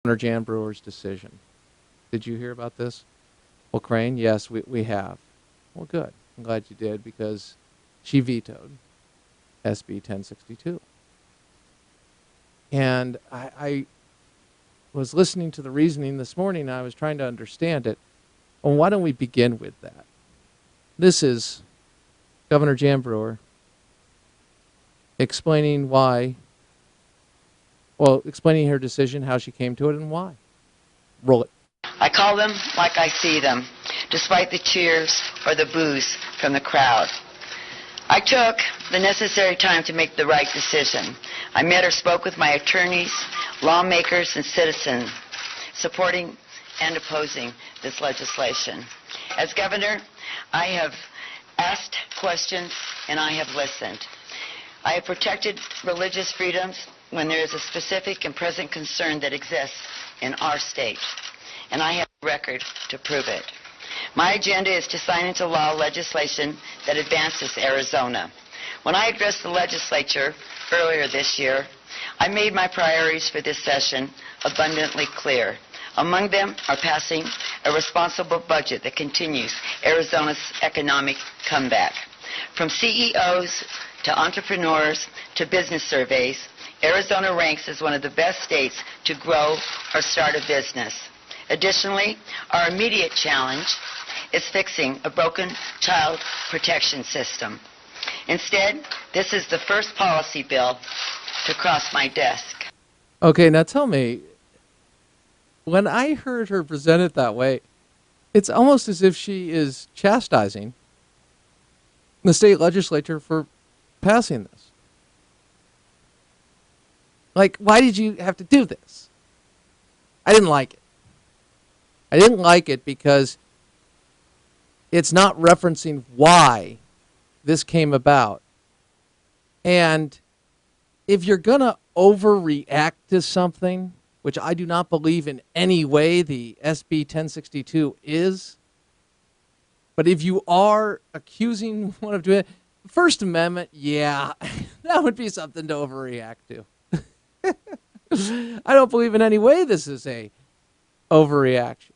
Governor Jan Brewer's decision. Did you hear about this? Well, Crane, yes, we have. Well, good. I'm glad you did, because she vetoed SB 1062. And I was listening to the reasoning this morning, and I was trying to understand it. Well, why don't we begin with that? This is Governor Jan Brewer explaining explaining her decision, how she came to it, and why. Roll it. I call them like I see them, despite the cheers or the boos from the crowd. I took the necessary time to make the right decision. I met or spoke with my attorneys, lawmakers, and citizens supporting and opposing this legislation. As governor, I have asked questions and I have listened. I have protected religious freedoms when there is a specific and present concern that exists in our state, and I have a record to prove it. My agenda is to sign into law legislation that advances Arizona. When I addressed the legislature earlier this year, I made my priorities for this session abundantly clear. Among them are passing a responsible budget that continues Arizona's economic comeback. From CEOs to entrepreneurs to business surveys, Arizona ranks as one of the best states to grow or start a business. Additionally, our immediate challenge is fixing a broken child protection system. Instead, this is the first policy bill to cross my desk. Okay, now tell me, when I heard her present it that way, it's almost as if she is chastising the state legislature for passing this. Like, why did you have to do this? I didn't like it. I didn't like it because it's not referencing why this came about. And if you're going to overreact to something, which I do not believe in any way the SB 1062 is, but if you are accusing one of doing it, First Amendment, yeah, that would be something to overreact to. I don't believe in any way this is a overreaction.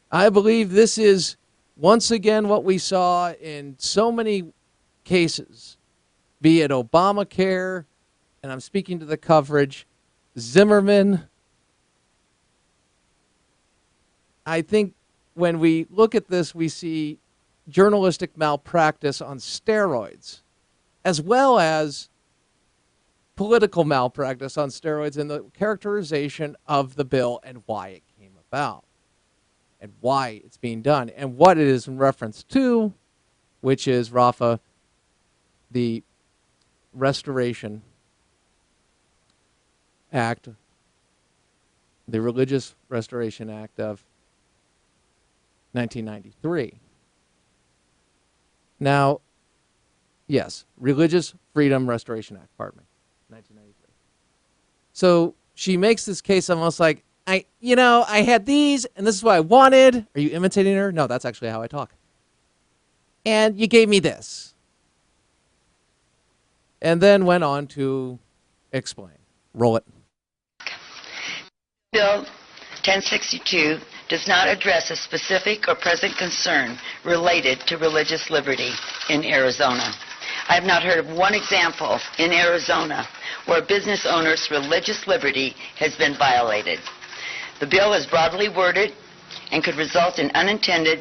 I believe this is, once again, what we saw in so many cases, be it Obamacare, and I'm speaking to the coverage, Zimmerman. I think when we look at this, we see journalistic malpractice on steroids, as well as political malpractice on steroids in the characterization of the bill and why it came about and why it's being done and what it is in reference to, which is, Rafa, the Restoration Act, the Religious Restoration Act of 1993. Now, yes, Religious Freedom Restoration Act, pardon me, 1993. So she makes this case almost like, I had these, and this is what I wanted. Are you imitating her? No, that's actually how I talk. And you gave me this. And then went on to explain. Roll it. Bill 1062 does not address a specific or present concern related to religious liberty in Arizona. I have not heard of one example in Arizona where a business owner's religious liberty has been violated. The bill is broadly worded and could result in unintended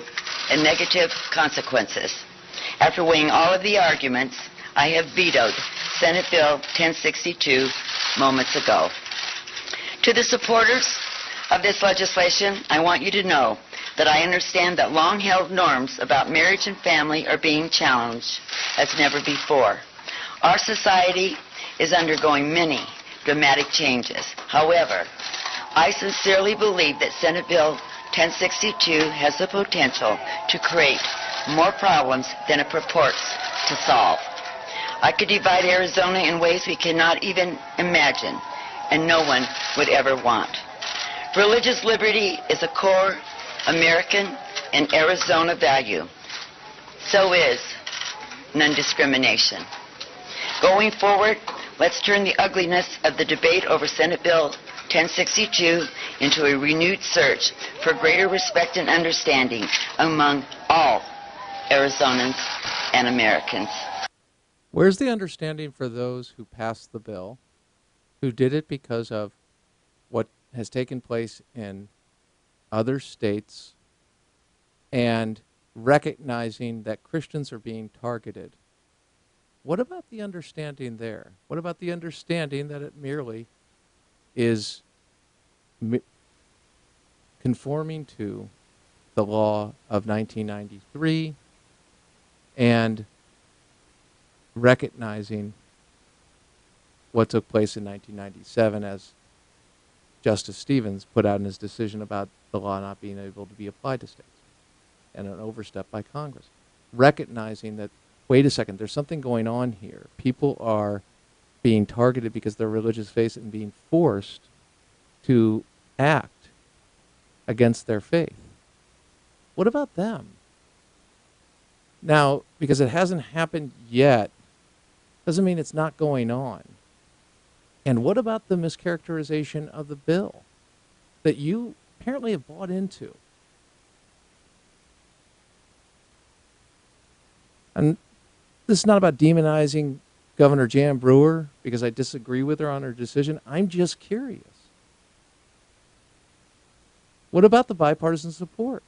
and negative consequences. After weighing all of the arguments, I have vetoed Senate Bill 1062 moments ago. To the supporters of this legislation, I want you to know that I understand that long-held norms about marriage and family are being challenged as never before. Our society is undergoing many dramatic changes. However, I sincerely believe that Senate Bill 1062 has the potential to create more problems than it purports to solve. I could divide Arizona in ways we cannot even imagine, and no one would ever want. Religious liberty is a core American and Arizona value. So is non-discrimination. Going forward, let's turn the ugliness of the debate over Senate Bill 1062 into a renewed search for greater respect and understanding among all Arizonans and Americans. Where's the understanding for those who passed the bill, who did it because of what has taken place in other states and recognizing that Christians are being targeted? What about the understanding there? What about the understanding that it merely is conforming to the law of 1993 and recognizing what took place in 1997, as Justice Stevens put out in his decision about the law not being able to be applied to states and an overstep by Congress? Recognizing that, wait a second, there's something going on here. People are being targeted because of their religious faith and being forced to act against their faith. What about them? Now, because it hasn't happened yet, doesn't mean it's not going on. And what about the mischaracterization of the bill that you apparently have bought into? And this is not about demonizing Governor Jan Brewer because I disagree with her on her decision. I'm just curious. What about the bipartisan support?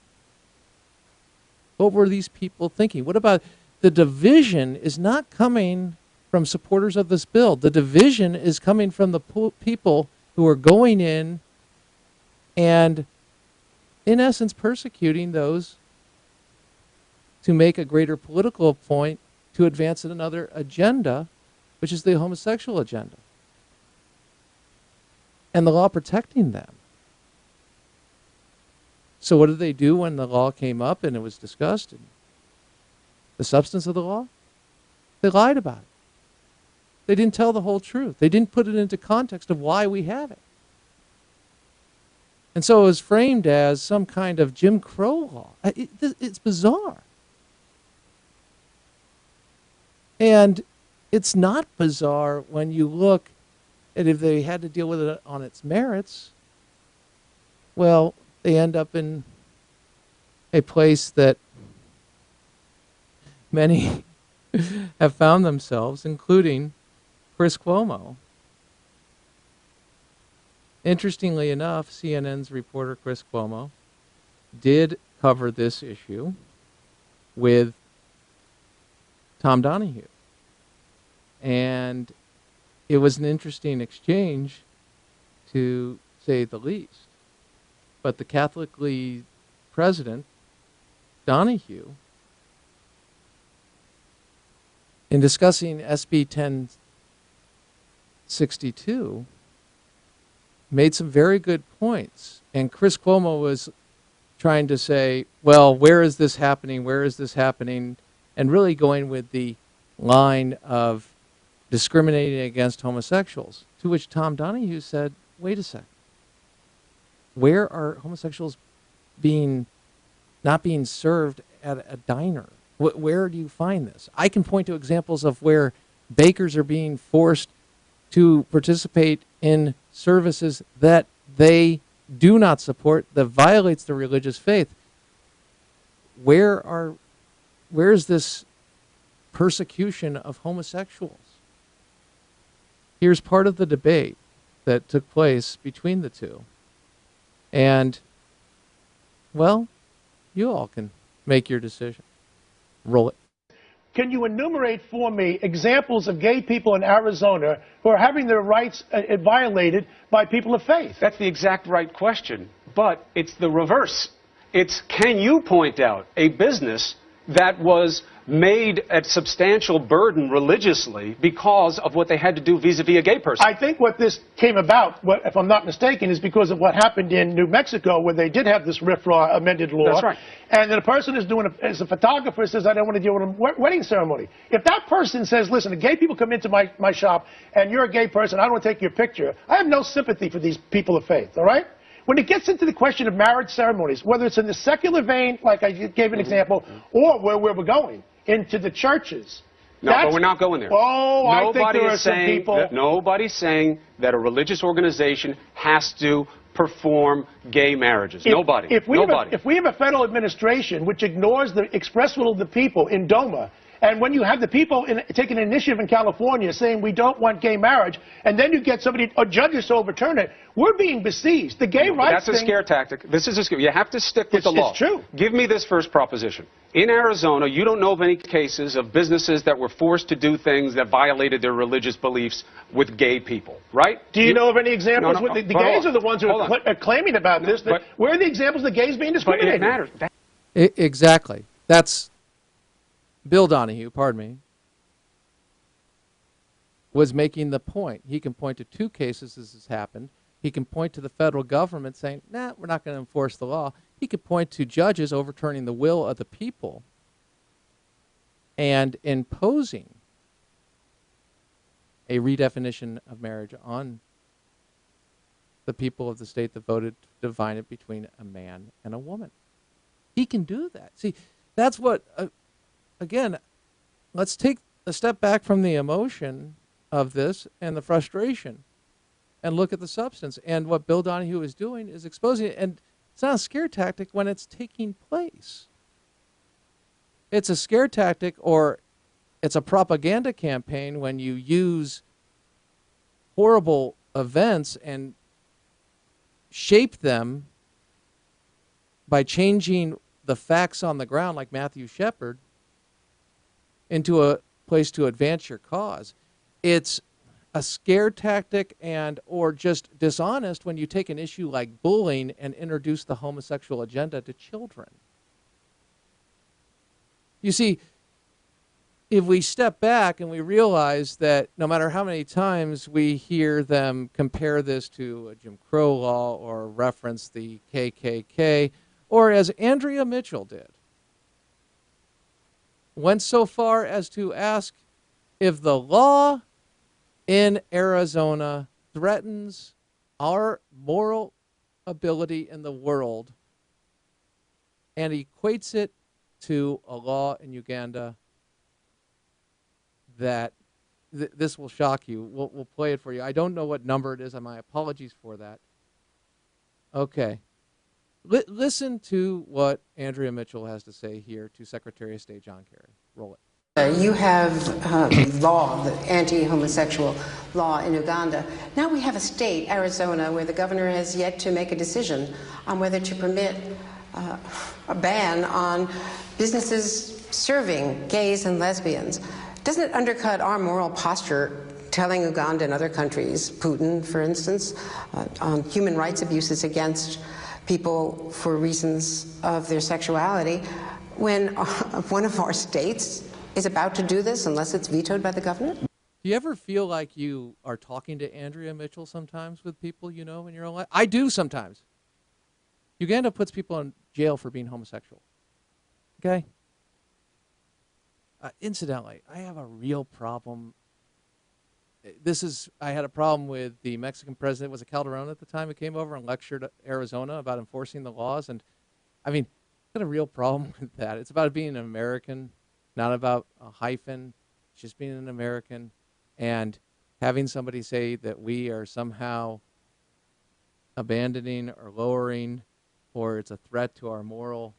What were these people thinking? What about the division is not coming from supporters of this bill. The division is coming from the people who are going in and, in essence, persecuting those to make a greater political point to advance another agenda, which is the homosexual agenda, and the law protecting them. So what did they do when the law came up and it was discussed? And the substance of the law? They lied about it. They didn't tell the whole truth. They didn't put it into context of why we have it. And so it was framed as some kind of Jim Crow law. It's bizarre. And it's not bizarre when you look at if they had to deal with it on its merits. Well, they end up in a place that many have found themselves, including Chris Cuomo. Interestingly enough, CNN's reporter Chris Cuomo did cover this issue with Tom Donahue. And it was an interesting exchange, to say the least. But the Catholic League president, Donahue, in discussing SB 1062, made some very good points. And Chris Cuomo was trying to say, well, where is this happening? Where is this happening? And really going with the line of discriminating against homosexuals, to which Tom Donahue said, wait a second. Where are homosexuals not being served at a diner? Where do you find this? I can point to examples of where bakers are being forced to participate in services that they do not support, that violates their religious faith. Where is this persecution of homosexuals? Here's part of the debate that took place between the two. And, well, you all can make your decision. Roll it. Can you enumerate for me examples of gay people in Arizona who are having their rights violated by people of faith? That's the exact right question, but it's the reverse. It's, can you point out a business that was made at substantial burden religiously because of what they had to do vis-a-vis a gay person? I think what this came about, if I'm not mistaken, is because of what happened in New Mexico, where they did have this RFRA amended law. That's right. And then a person is doing, as a photographer, says, I don't want to deal with a wedding ceremony. If that person says, listen, the gay people come into my shop, and you're a gay person, I don't want to take your picture, I have no sympathy for these people of faith, all right? When it gets into the question of marriage ceremonies, whether it's in the secular vein, like I gave an example, or where we're going, into the churches, No, but we're not going there. Oh, I think there are some people. Nobody's saying that a religious organization has to perform gay marriages. Nobody. If we have a federal administration which ignores the express will of the people in DOMA, and when you have the people take an initiative in California saying we don't want gay marriage, and then you get judges to overturn it, we're being besieged. The gay rights That's a scare tactic. This is a scare. You have to stick with the law. It's true. Give me this first proposition. In Arizona, you don't know of any cases of businesses that were forced to do things that violated their religious beliefs with gay people, right? Do you know of any examples? No, the gays are the ones who are claiming about this. Where are the examples of gays being discriminated? But it matters. Exactly. That's Bill Donahue, pardon me, was making the point. He can point to 2 cases this has happened. He can point to the federal government saying, nah, we're not going to enforce the law. He could point to judges overturning the will of the people and imposing a redefinition of marriage on the people of the state that voted to define it between a man and a woman. He can do that. See, that's what, again, let's take a step back from the emotion of this and the frustration and look at the substance. And what Bill Donahue is doing is exposing it. And it's not a scare tactic when it's taking place. It's a scare tactic, or it's a propaganda campaign when you use horrible events and shape them by changing the facts on the ground, like Matthew Shepard, into a place to advance your cause. It's a scare tactic or just dishonest when you take an issue like bullying and introduce the homosexual agenda to children. You see, if we step back and we realize that no matter how many times we hear them compare this to a Jim Crow law or reference the KKK, or as Andrea Mitchell did, went so far as to ask if the law in Arizona threatens our moral ability in the world and equates it to a law in Uganda, that this will shock you. We'll play it for you. I don't know what number it is, and my apologies for that. Okay. Listen to what Andrea Mitchell has to say here to Secretary of State John Kerry. Roll it. You have law, the anti-homosexual law in Uganda. Now we have a state, Arizona, where the governor has yet to make a decision on whether to permit a ban on businesses serving gays and lesbians. Doesn't it undercut our moral posture telling Uganda and other countries, Putin, for instance, on human rights abuses against people for reasons of their sexuality, when one of our states is about to do this unless it's vetoed by the governor? Do you ever feel like you are talking to Andrea Mitchell sometimes with people you know in your own life? I do sometimes. Uganda puts people in jail for being homosexual. Okay? Incidentally, I have a real problem. I had a problem with the Mexican president, was it Calderon at the time, who came over and lectured Arizona about enforcing the laws. And I mean, I got a real problem with that. It's about being an American, not about a hyphen. It's just being an American. And having somebody say that we are somehow abandoning or lowering, or it's a threat to our moral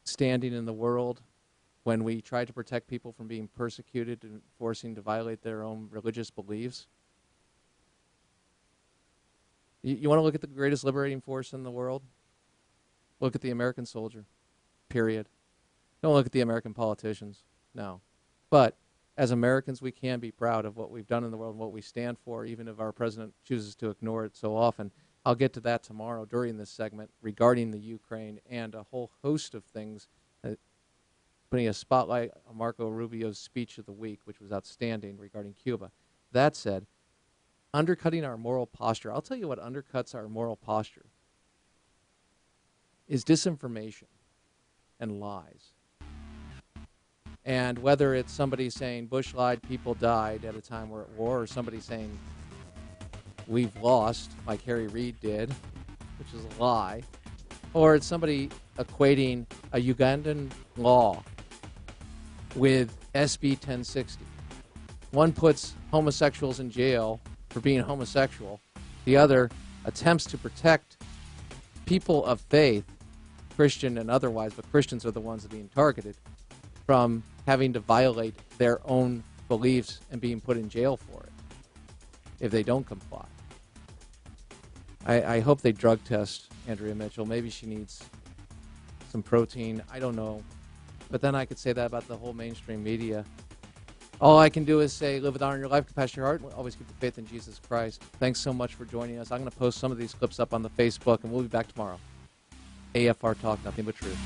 standing in the world when we try to protect people from being persecuted and forcing to violate their own religious beliefs. You want to look at the greatest liberating force in the world? Look at the American soldier, period. Don't look at the American politicians, no. But as Americans, we can be proud of what we've done in the world and what we stand for, even if our president chooses to ignore it so often. I'll get to that tomorrow during this segment regarding the Ukraine and a whole host of things, putting a spotlight on Marco Rubio's speech of the week, which was outstanding regarding Cuba. That said, undercutting our moral posture, I'll tell you what undercuts our moral posture, is disinformation and lies. And whether it's somebody saying Bush lied, people died at a time we're at war, or somebody saying we've lost, like Harry Reid did, which is a lie, or it's somebody equating a Ugandan law with SB 1060. One puts homosexuals in jail for being homosexual. The other attempts to protect people of faith, Christian and otherwise, but Christians are the ones that are being targeted, from having to violate their own beliefs and being put in jail for it if they don't comply. I hope they drug test Andrea Mitchell. Maybe she needs some protein. I don't know. But then I could say that about the whole mainstream media. All I can do is say, live with honor in your life, compassion in your heart, and always keep the faith in Jesus Christ. Thanks so much for joining us. I'm going to post some of these clips up on the Facebook, and we'll be back tomorrow. AFR Talk, nothing but truth.